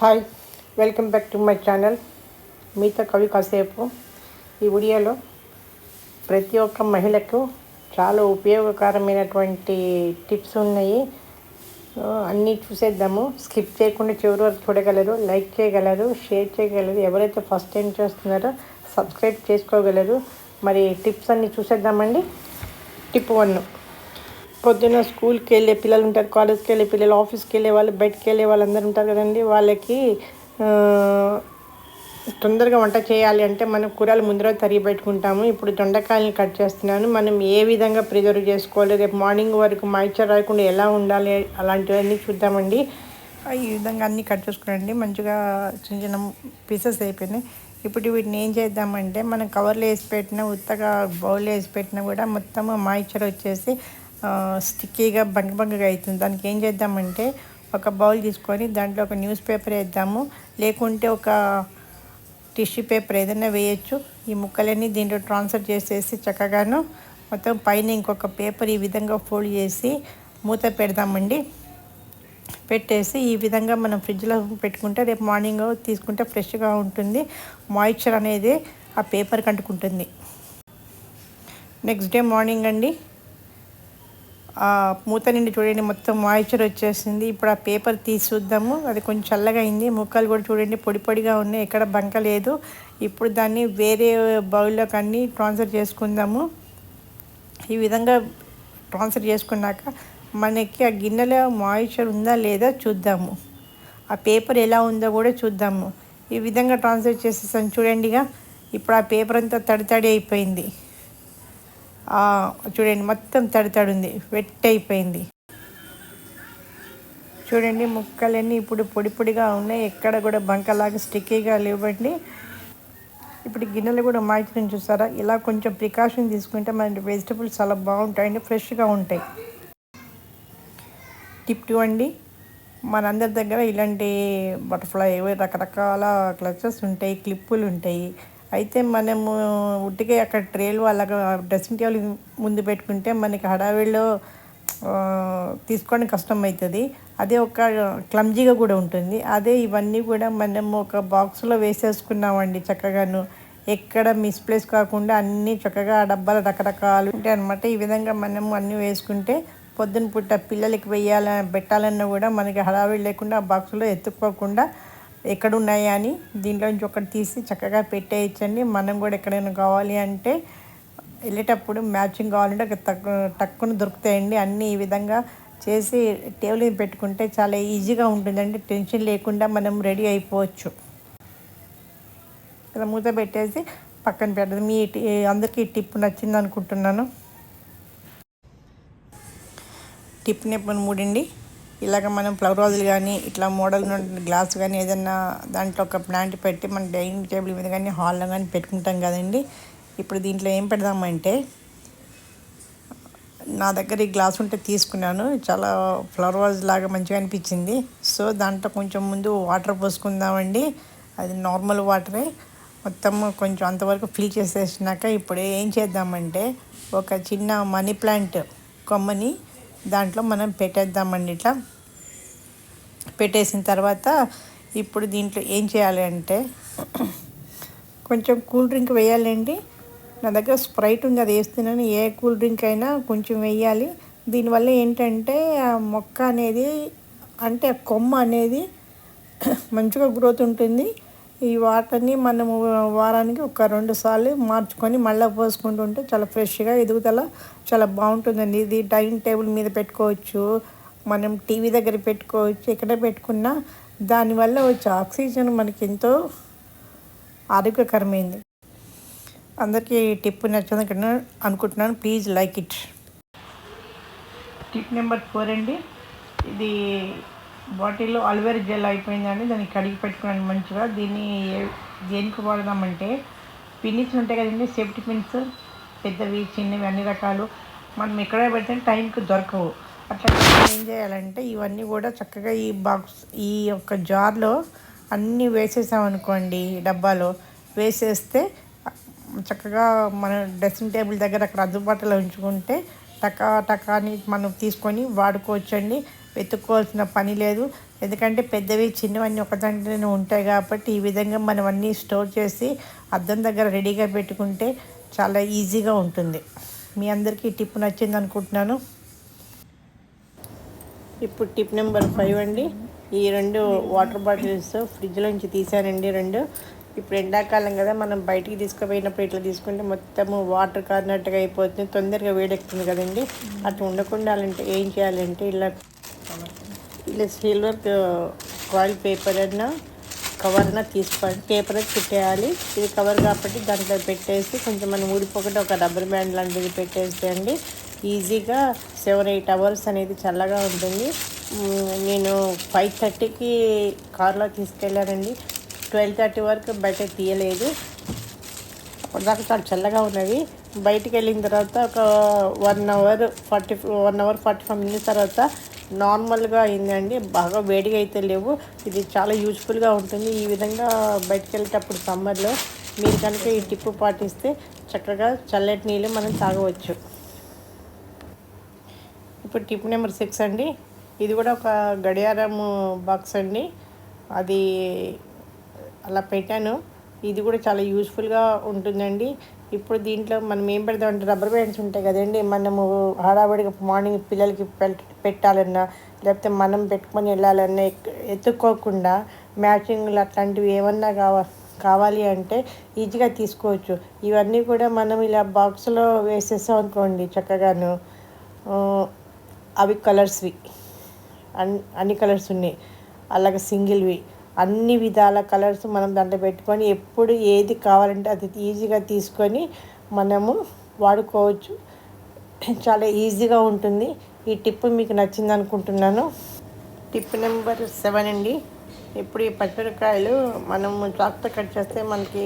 Hi, welcome back to my channel. మీతో కవి కాసేపు. ఈ వీడియోలో ప్రతి ఒక్క మహిళకు చాలా ఉపయోగకరమైనటువంటి టిప్స్ ఉన్నాయి. అన్నీ చూసేద్దాము. స్కిప్ చేయకుండా చివరి వరకు చూడగలరు, లైక్ చేయగలరు, షేర్ చేయగలరు. ఎవరైతే ఫస్ట్ టైం చేస్తున్నారో సబ్స్క్రైబ్ చేసుకోగలరు. మరి టిప్స్ అన్నీ చూసేద్దామండి. టిప్ 1, పొద్దున్న స్కూల్కి వెళ్ళే పిల్లలు ఉంటారు, కాలేజ్కి వెళ్ళే పిల్లలు, ఆఫీస్కి వెళ్ళే వాళ్ళు, బయటకు వెళ్ళే వాళ్ళందరూ ఉంటారు కదండి. వాళ్ళకి తొందరగా వంట చేయాలి అంటే మనం కూరలు ముందు రోజు తరిగి పెట్టుకుంటాము. ఇప్పుడు దొండకాయలని కట్ చేస్తున్నాను. మనం ఏ విధంగా ప్రిజర్వ్ చేసుకోవాలి, రేపు మార్నింగ్ వరకు మాయిశ్చర్ రాకుండా ఎలా ఉండాలి, అలాంటివన్నీ చూద్దామండి. ఈ విధంగా అన్నీ కట్ చేసుకోండి. మంచిగా చిన్న చిన్న పీసెస్ అయిపోయినాయి. ఇప్పుడు వీటిని ఏం చేద్దామంటే మనం కవర్లో వేసి పెట్టినా, ఉత్తగా బౌల్లో వేసి పెట్టినా కూడా మొత్తము మాయిశ్చర్ వచ్చేసి స్టిక్కీగా బంగగా అవుతుంది. దానికి ఏం చేద్దామంటే ఒక బౌల్ తీసుకొని దాంట్లో ఒక న్యూస్ పేపర్ వేద్దాము, లేకుంటే ఒక టిష్యూ పేపర్ ఏదైనా వేయచ్చు. ఈ ముక్కలన్నీ దీంట్లో ట్రాన్స్ఫర్ చేసేసి చక్కగాను మొత్తం పైన ఇంకొక పేపర్ ఈ విధంగా ఫోల్డ్ చేసి మూత పెడదామండి. పెట్టేసి ఈ విధంగా మనం ఫ్రిడ్జ్లో పెట్టుకుంటే రేపు మార్నింగ్ తీసుకుంటే ఫ్రెష్గా ఉంటుంది. మాయిశ్చర్ అనేది ఆ పేపర్కి అంటుకుంటుంది. నెక్స్ట్ డే మార్నింగ్ అండి, మూత నిండి చూడండి మొత్తం మాయిశ్చర్ వచ్చేసింది. ఇప్పుడు ఆ పేపర్ తీసి చూద్దాము. అది కొంచెం చల్లగా అయింది. ముక్కలు కూడా చూడండి పొడి పొడిగా ఉన్నాయి, ఎక్కడ బంక లేదు. ఇప్పుడు దాన్ని వేరే బౌల్లోకి అన్నీ ట్రాన్స్ఫర్ చేసుకుందాము. ఈ విధంగా ట్రాన్స్ఫర్ చేసుకున్నాక మనకి ఆ గిన్నెలో మాయిశ్చర్ ఉందా లేదా చూద్దాము. ఆ పేపర్ ఎలా ఉందో కూడా చూద్దాము. ఈ విధంగా ట్రాన్స్ఫర్ చేసేసాను చూడండిగా. ఇప్పుడు ఆ పేపర్ అంతా తడి అయిపోయింది. చూడండి మొత్తం తడి ఉంది, వెట్ అయిపోయింది. చూడండి ముక్కలన్నీ ఇప్పుడు పొడి పొడిగా ఉన్నాయి, ఎక్కడ కూడా బంకలాగా స్టిక్కీగా లేవండి. ఇప్పుడు గిన్నెలు కూడా మాయిశ్చర్ చూసారా. ఇలా కొంచెం ప్రికాషన్ తీసుకుంటే మన వెజిటబుల్స్ చాలా బాగుంటాయండి, ఫ్రెష్గా ఉంటాయి. టిప్ 2 అండి, మనందరి దగ్గర ఇలాంటి బటర్ఫ్లై రకరకాల క్లచెస్ ఉంటాయి, క్లిప్పులు ఉంటాయి. అయితే మనము ఉట్టిగా అక్కడ ట్రేలు అలాగా డ్రెస్సింగ్ టేబుల్ ముందు పెట్టుకుంటే మనకి హడావిడిలో తీసుకోవడం కష్టం అవుతుంది. అదే ఒక క్లమ్జీగా కూడా ఉంటుంది. అదే ఇవన్నీ కూడా మనము ఒక బాక్స్లో వేసేసుకున్నామండి చక్కగాను, ఎక్కడ మిస్ప్లేస్ కాకుండా అన్నీ చక్కగా ఆ డబ్బాలు రకరకాలు ఉంటాయి అనమాట. ఈ విధంగా మనము అన్నీ వేసుకుంటే పొద్దున పూట పిల్లలకి పెట్టాలన్నా కూడా మనకి హడావిడి లేకుండా ఆ బాక్స్లో ఎత్తుక్కోకుండా ఎక్కడున్నాయా అని దీంట్లో నుంచి ఒకటి తీసి చక్కగా పెట్టేయచ్చండి. మనం కూడా ఎక్కడైనా కావాలి అంటే వెళ్ళేటప్పుడు మ్యాచింగ్ కావాలంటే తక్కువ దొరుకుతాయండి. అన్నీ ఈ విధంగా చేసి టేబుల్ మీద పెట్టుకుంటే చాలా ఈజీగా ఉంటుందండి. టెన్షన్ లేకుండా మనం రెడీ అయిపోవచ్చు. ఇలా మూత పెట్టేసి పక్కన పెట్టదు. అందరికీ ఈ టిప్ నచ్చింది అనుకుంటున్నాను. టిప్ నెంబర్ 3 అండి, ఇలాగ మనం ఫ్లవర్ వాజులు కానీ ఇట్లా మోడల్ గ్లాస్ కానీ ఏదైనా దాంట్లో ఒక ప్లాంట్ పెట్టి మన డైనింగ్ టేబుల్ మీద కానీ హాల్లో కానీ పెట్టుకుంటాం కదండి. ఇప్పుడు దీంట్లో ఏం పెడదామంటే, నా దగ్గర ఈ గ్లాస్ ఉంటే తీసుకున్నాను, చాలా ఫ్లవర్ వాజ్ లాగా మంచిగా అనిపించింది. సో దాంట్లో కొంచెం ముందు వాటర్ పోసుకుందామండి. అది నార్మల్ వాటరే, మొత్తం కొంచెం అంతవరకు ఫిల్ చేసేసినాక ఇప్పుడు ఏం చేద్దామంటే ఒక చిన్న మనీ ప్లాంట్ కొమ్మని దాంట్లో మనం పెట్టేద్దామండి. ఇట్లా పెట్టేసిన తర్వాత ఇప్పుడు దీంట్లో ఏం చేయాలి అంటే కొంచెం కూల్ డ్రింక్ వేయాలండి. నా దగ్గర స్ప్రైట్ ఉంది, అది వేస్తున్నాను. ఏ కూల్ డ్రింక్ అయినా కొంచెం వేయాలి. దీనివల్ల ఏంటంటే ఆ మొక్క అనేది అంటే ఆ కొమ్మ అనేది మంచిగా గ్రోత్ ఉంటుంది. ఈ వాటర్ని మనము వారానికి ఒక 2 సార్లు మార్చుకొని మళ్ళీ పోసుకుంటూ ఉంటే చాలా ఫ్రెష్గా ఎదుగుదల చాలా బాగుంటుందండి. ఇది డైనింగ్ టేబుల్ మీద పెట్టుకోవచ్చు, మనం టీవీ దగ్గర పెట్టుకోవచ్చు, ఎక్కడ పెట్టుకున్నా దానివల్ల వచ్చే ఆక్సిజన్ మనకి ఎంతో ఆరోగ్యకరమైంది. అందరికీ ఈ టిప్ నచ్చింది అనుకుంటున్నాను. Please like it. Tip number 4 అండి, ఇది బాటిల్లో అలోవెరా జెల్ అయిపోయిందండి. దాన్ని కడిగి పెట్టుకున్నాను మంచిగా. దీన్ని దేనికి వాడదామంటే పిన్స్ ఉంటాయి కదండి, సేఫ్టీ పిన్స్, పెద్దవి చిన్నవి అన్ని రకాలు. మనం ఎక్కడ పెడితే టైంకి దొరకవు. అట్లా ఏం చేయాలంటే ఇవన్నీ కూడా చక్కగా ఈ యొక్క జార్లో అన్నీ వేసేసామనుకోండి, డబ్బాలో వేసేస్తే చక్కగా మన డ్రెస్సింగ్ టేబుల్ దగ్గర అక్కడ అందుబాటులో ఉంచుకుంటే టకాని మనం తీసుకొని వాడుకోవచ్చండి. వెతుక్కోవాల్సిన పని లేదు. ఎందుకంటే పెద్దవి చిన్నవన్నీ ఒక దాంట్లోనే ఉంటాయి కాబట్టి ఈ విధంగా మనం అన్నీ స్టోర్ చేసి అద్దం దగ్గర రెడీగా పెట్టుకుంటే చాలా ఈజీగా ఉంటుంది. మీ అందరికీ ఈ టిప్ నచ్చింది అనుకుంటున్నాను. ఇప్పుడు టిప్ నెంబర్ 5 అండి. ఈ 2 వాటర్ బాటిల్స్ ఫ్రిడ్జ్లోంచి తీసానండి 2. ఇప్పుడు ఎండాకాలం కదా, మనం బయటికి తీసుకుపోయినప్పుడు ఇట్లా తీసుకుంటే మొత్తము వాటర్ కారినట్టుగా అయిపోతుంది, తొందరగా వేడెక్కుతుంది కదండి. అట్లా ఉండకుండా ఏం చేయాలంటే ఇలా సిల్వర్ ఫాయిల్ పేపర్ అన్నా కవర్న తీసుకోవాలి, పేపర్ చుట్టేయాలి. ఇది కవర్ కాబట్టి దాంట్లో పెట్టేసి కొంచెం మనం ఊడిపోకుండా ఒక రబ్బర్ బ్యాండ్ లాంటిది పెట్టేసేయండి. ఈజీగా 7-8 అవర్స్ అనేది చల్లగా ఉంటుంది. నేను 5:30కి కార్లో తీసుకెళ్ళానండి. 12:30 వరకు బయట తీయలేదు. అప్పటిదాకా చాలా చల్లగా ఉన్నది. బయటికి వెళ్ళిన తర్వాత ఒక 1 అవర్ 45 మినిట్స్ తర్వాత నార్మల్గా అయిందండి. బాగా వేడిగా అయితే లేవు. ఇది చాలా యూజ్ఫుల్గా ఉంటుంది. ఈ విధంగా బయటికి వెళ్ళేటప్పుడు సమ్మర్లో మీరు కనుక ఈ టిప్ పాటిస్తే చక్కగా చల్లటి నీళ్ళు మనం తాగవచ్చు. ఇప్పుడు టిప్ నెంబర్ 6 అండి. ఇది కూడా ఒక గడియారం బాక్స్ అండి. అది అలా పెట్టాను. ఇది కూడా చాలా యూజ్ఫుల్గా ఉంటుందండి. ఇప్పుడు దీంట్లో మనం ఏం పెడతామంటే రబ్బర్ బ్యాండ్స్ ఉంటాయి కదండి. మనము హడావిడిగా మార్నింగ్ పిల్లలకి పెట్టాలన్నా లేకపోతే మనం పెట్టుకొని వెళ్ళాలన్నా ఎత్తుక్కోకుండా మ్యాచింగ్లు అట్లాంటివి ఏమన్నా కావాలి అంటే ఈజీగా తీసుకోవచ్చు. ఇవన్నీ కూడా మనం ఇలా బాక్స్లో వేసేసాం అనుకోండి చక్కగాను. అవి కలర్స్వి అన్ని కలర్స్ ఉన్నాయి, అలాగే సింగిల్వి అన్ని విధాల కలర్స్ మనం దాంట్లో పెట్టుకొని ఎప్పుడు ఏది కావాలంటే అది ఈజీగా తీసుకొని మనము వాడుకోవచ్చు. చాలా ఈజీగా ఉంటుంది. ఈ టిప్ మీకు నచ్చింది అనుకుంటున్నాను. టిప్ నెంబర్ 7 అండి. ఇప్పుడు ఈ పచ్చిమిరపకాయలు మనము చాకుతో కట్ చేస్తే మనకి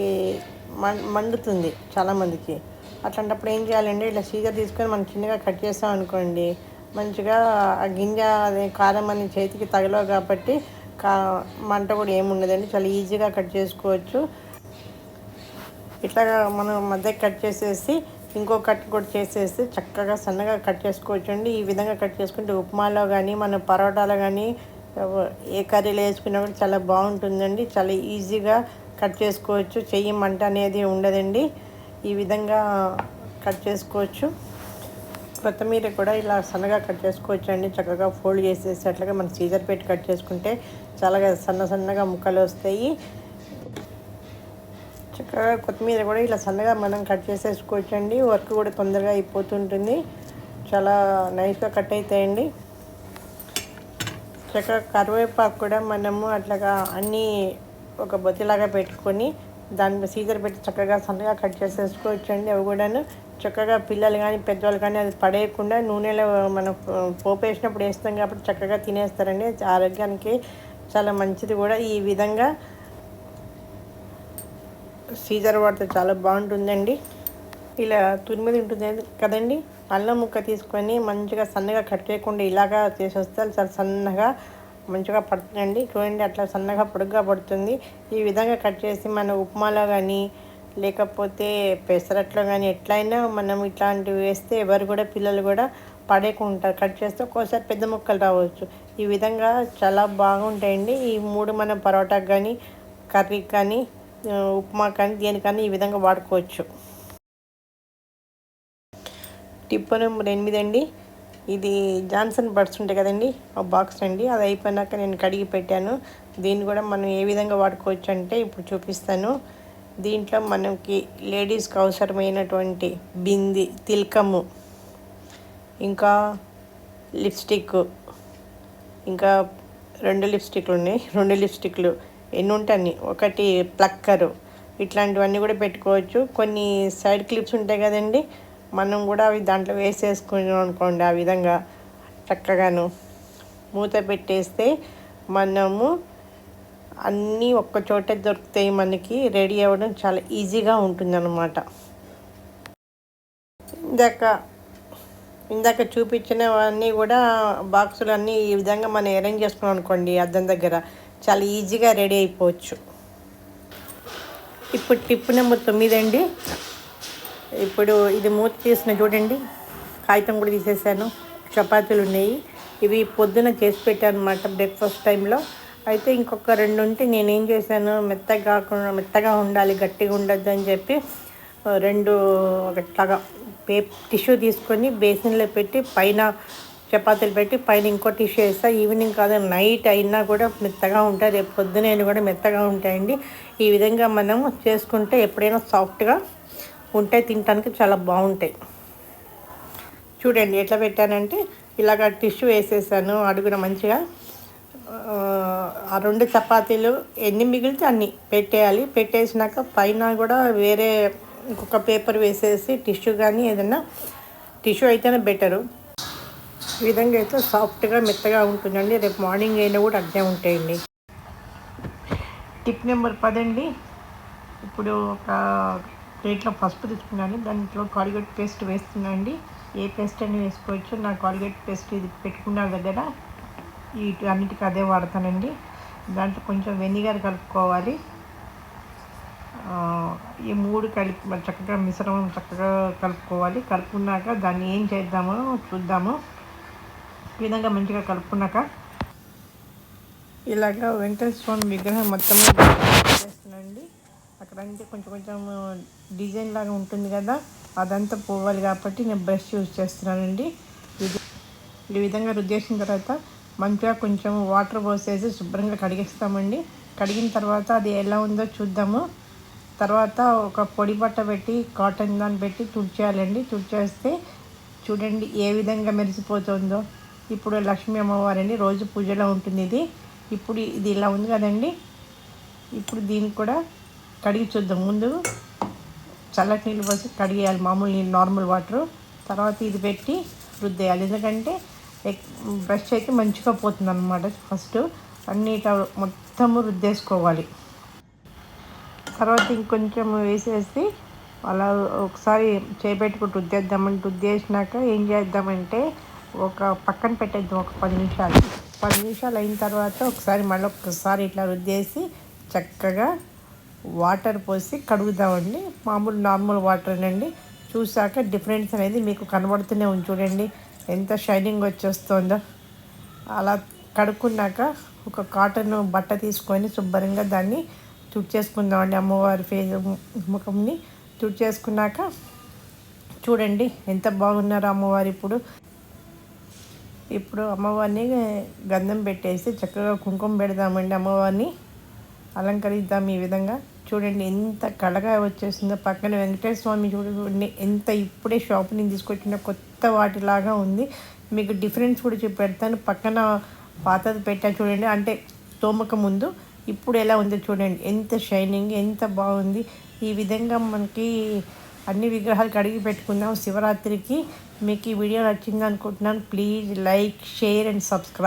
మండుతుంది చాలామందికి. అట్లాంటప్పుడు ఏం చేయాలంటే ఇలా సీజర్ తీసుకొని మనం చిన్నగా కట్ చేస్తాం అనుకోండి, మంచిగా ఆ గింజ కారం అని చేతికి తగలవు కాబట్టి మంట కూడా ఏముండదండి. చాలా ఈజీగా కట్ చేసుకోవచ్చు. ఇట్లాగా మనం మధ్య కట్ చేసేసి ఇంకో కట్ కూడా చేసేసి చక్కగా సన్నగా కట్ చేసుకోవచ్చు అండి. ఈ విధంగా కట్ చేసుకుంటే ఉప్మాలో కానీ మన పరోటాలో కానీ ఏ కర్రీలో వేసుకున్నా కూడా చాలా బాగుంటుందండి. చాలా ఈజీగా కట్ చేసుకోవచ్చు. చెయ్యి మంట అనేది ఉండదండి. ఈ విధంగా కట్ చేసుకోవచ్చు. కొత్తిమీర కూడా ఇలా సన్నగా కట్ చేసుకోవచ్చు అండి. చక్కగా ఫోల్డ్ చేసేసి అట్లాగా మనం సీజర్ పెట్టి కట్ చేసుకుంటే చాలా సన్నగా ముక్కలు వస్తాయి. చక్కగా కొత్తిమీర కూడా ఇలా సన్నగా మనం కట్ చేసేసుకోవచ్చు అండి. వర్క్ కూడా తొందరగా అయిపోతుంటుంది. చాలా నైస్గా కట్ అవుతాయండి. చక్కగా కరివేపాకు కూడా మనము అట్లాగా అన్నీ ఒక బొత్తిలాగా పెట్టుకొని దాన్ని సీజర్ పెట్టి చక్కగా సన్నగా కట్ చేసేసుకోవచ్చు అండి. అవి కూడాను చక్కగా పిల్లలు కానీ పెద్దవాళ్ళు కానీ అది పడేయకుండా నూనెలో మనం పోపు వేసినప్పుడు వేస్తాం కాబట్టి చక్కగా తినేస్తారండి. ఆరోగ్యానికి చాలా మంచిది కూడా. ఈ విధంగా సీజర్ వాడితే చాలా బాగుంటుందండి. ఇలా తురిమిది ఉంటుంది కదండి, అల్లం ముక్క తీసుకొని మంచిగా సన్నగా కట్ చేయకుండా ఇలాగా చేసేస్తే చాలా సన్నగా మంచిగా పడుతుందండి. చూడండి అట్లా సన్నగా పొడుగ్గా పడుతుంది. ఈ విధంగా కట్ చేసి మన ఉప్మాలో కానీ లేకపోతే పెసరట్లో కానీ ఎట్లయినా మనం ఇట్లాంటివి వేస్తే ఎవరు కూడా పిల్లలు కూడా పడేకుంటారు. కట్ చేస్తే ఒక్కోసారి పెద్ద ముక్కలు రావచ్చు. ఈ విధంగా చాలా బాగుంటాయండి. ఈ 3 మనం పరోటాకి కానీ కర్రీకి కానీ ఉప్మా కానీ దేనికన్నా ఈ విధంగా వాడుకోవచ్చు. టిప్ నెంబర్ 8 అండి. ఇది జాన్సన్ బడ్స్ ఉంటాయి కదండి, ఆ బాక్స్ అండి. అది అయిపోయినాక నేను కడిగి పెట్టాను. దీన్ని కూడా మనం ఏ విధంగా వాడుకోవచ్చు అంటే ఇప్పుడు చూపిస్తాను. దీంట్లో మనకి లేడీస్కి అవసరమైనటువంటి బింది, తిలకము, ఇంకా లిప్స్టిక్, ఇంకా 2 లిప్స్టిక్లు ఉన్నాయి. 2 లిప్స్టిక్లు ఎన్ని ఉంటాయి, ఒకటి ప్లక్కరు, ఇట్లాంటివన్నీ కూడా పెట్టుకోవచ్చు. కొన్ని సైడ్ క్లిప్స్ ఉంటాయి కదండి, మనం కూడా అవి దాంట్లో వేసేసుకున్నాం అనుకోండి. ఆ విధంగా చక్కగాను మూత పెట్టేస్తే మనము అన్నీ ఒక్క చోటే దొరుకుతాయి. మనకి రెడీ అవ్వడం చాలా ఈజీగా ఉంటుందన్నమాట. ఇందాక చూపించినవన్నీ కూడా బాక్సులు అన్నీ ఈ విధంగా మనం అరేంజ్ చేసుకున్నాం అనుకోండి, అద్దం దగ్గర చాలా ఈజీగా రెడీ అయిపోవచ్చు. ఇప్పుడు టిప్ నెంబర్ 9 అండి. ఇప్పుడు ఇది మూత తీసిన చూడండి, కాగితం కూడా తీసేసాను. చపాతీలు ఉన్నాయి. ఇవి పొద్దున చేసి పెట్టాను అనమాట బ్రేక్ఫాస్ట్ టైంలో. అయితే ఇంకొక 2 ఉంటే నేనేం చేశాను, మెత్తగా ఉండాలి, గట్టిగా ఉండద్దు అని చెప్పి 2 అట్లాగా టిష్యూ తీసుకొని బేసిన్లో పెట్టి పైన చపాతీలు పెట్టి పైన ఇంకో టిష్యూ వేస్తా. ఈవినింగ్ కాదు నైట్ అయినా కూడా మెత్తగా ఉంటాయి, రేపు పొద్దునైనా కూడా మెత్తగా ఉంటాయండి. ఈ విధంగా మనం చేసుకుంటే ఎప్పుడైనా సాఫ్ట్గా ఉంటాయి, తినడానికి చాలా బాగుంటాయి. చూడండి ఎట్లా పెట్టానంటే ఇలాగ టిష్యూ వేసేసాను అడుగున మంచిగా. ఆ 2 చపాతీలు ఎన్ని మిగిలితే అన్ని పెట్టేయాలి. పెట్టేసినాక పైన కూడా వేరే ఇంకొక పేపర్ వేసేసి టిష్యూ కానీ ఏదైనా టిష్యూ అయితేనే బెటరు. ఈ విధంగా అయితే సాఫ్ట్గా మెత్తగా ఉంటుందండి. రేపు మార్నింగ్ అయినా కూడా అట్లే ఉంటాయండి. టిప్ నెంబర్ 10 అండి. ఇప్పుడు ఒక ప్లేట్లో పసుపు తీసుకున్నాను, దాంట్లో కాల్గేట్ పేస్ట్ వేస్తున్నాను అండి. ఏ పేస్ట్ అని వేసుకోవచ్చు. నా కాల్గేట్ పేస్ట్ ఇది పెట్టుకున్న దగ్గర ఈ అన్నిటికీ అదే వాడతానండి. దాంట్లో కొంచెం వెనిగర్ కలుపుకోవాలి. ఈ 3 కలిపి చక్కగా మిశ్రమం చక్కగా కలుపుకోవాలి. కలుపుకున్నాక దాన్ని ఏం చేద్దామో చూద్దాము. ఈ విధంగా మంచిగా కలుపుకున్నాక ఇలాగా వెంకటేశ్వర స్వామి విగ్రహం మొత్తం చేస్తున్నానండి. అక్కడ అంటే కొంచెం డిజైన్ లాగా ఉంటుంది కదా, అదంతా పోవాలి కాబట్టి నేను బ్రష్ యూజ్ చేస్తున్నానండి. ఈ విధంగా రుద్దేసిన తర్వాత మంచిగా కొంచెం వాటర్ పోసేసి శుభ్రంగా కడిగిస్తామండి. కడిగిన తర్వాత అది ఎలా ఉందో చూద్దాము. తర్వాత ఒక పొడి బట్ట పెట్టి కాటన్ దాన్ని పెట్టి తుడిచేయాలండి. తుడిచేస్తే చూడండి ఏ విధంగా మెరిసిపోతుందో. ఇప్పుడు లక్ష్మీ అమ్మవారండి, రోజు పూజలో ఉంటుంది ఇది. ఇప్పుడు ఇది ఇలా ఉంది కదండి. ఇప్పుడు దీనికి కూడా కడిగి చూద్దాం. ముందు చల్లటి నీళ్ళు పోసి కడిగేయాలి, మామూలు నీళ్ళు నార్మల్ వాటరు. తర్వాత ఇది పెట్టి రుద్దేయాలి, ఎందుకంటే బ్రష్ అయితే మంచిగా పోతుంది అన్నమాట. ఫస్ట్ అన్నీ మొత్తము రుద్దేసుకోవాలి. తర్వాత ఇంకొంచెం వేసేసి అలా ఒకసారి చేపెట్టుకుంటూ రుద్దేసినాక ఏం చేద్దామంటే ఒక పక్కన పెట్టేద్దాం ఒక 10 నిమిషాలు. 10 నిమిషాలు అయిన తర్వాత మళ్ళీ ఒకసారి ఇట్లా రుద్దేసి చక్కగా వాటర్ పోసి కడుగుదామండి. మామూలు నార్మల్ వాటర్ అండి. చూసాక డిఫరెన్స్ అనేది మీకు కనబడుతూనే ఉంది. చూడండి ఎంత షైనింగ్ వచ్చేస్తుందో. అలా కడుక్కున్నాక ఒక కాటన్ బట్ట తీసుకొని శుభ్రంగా దాన్ని తుడిచేసుకుందామండి. అమ్మవారి ముఖంని తుడిచేసుకున్నాక చూడండి ఎంత బాగున్నారో అమ్మవారు. ఇప్పుడు అమ్మవారిని గంధం పెట్టేసి చక్కగా కుంకుమ పెడదామండి. అమ్మవారిని అలంకరిద్దాం. ఈ విధంగా చూడండి ఎంత కళగా వచ్చేసిందో. పక్కన వెంకటేశ్వర స్వామి చూడండి ఎంత ఇప్పుడే షాప్ నుంచి తీసుకొచ్చిన కొత్త వాటిలాగా ఉంది. మీకు డిఫరెన్స్ కూడా చూపెడతాను. పక్కన పాతది పెట్టా చూడండి, అంటే తోమక ముందు. ఇప్పుడు ఎలా ఉందో చూడండి, ఎంత షైనింగ్, ఎంత బాగుంది. ఈ విధంగా మనకి అన్ని విగ్రహాలు కడిగి పెట్టుకుందాం శివరాత్రికి. మీకు ఈ వీడియో నచ్చింది అనుకుంటున్నాను. Please like, share and subscribe.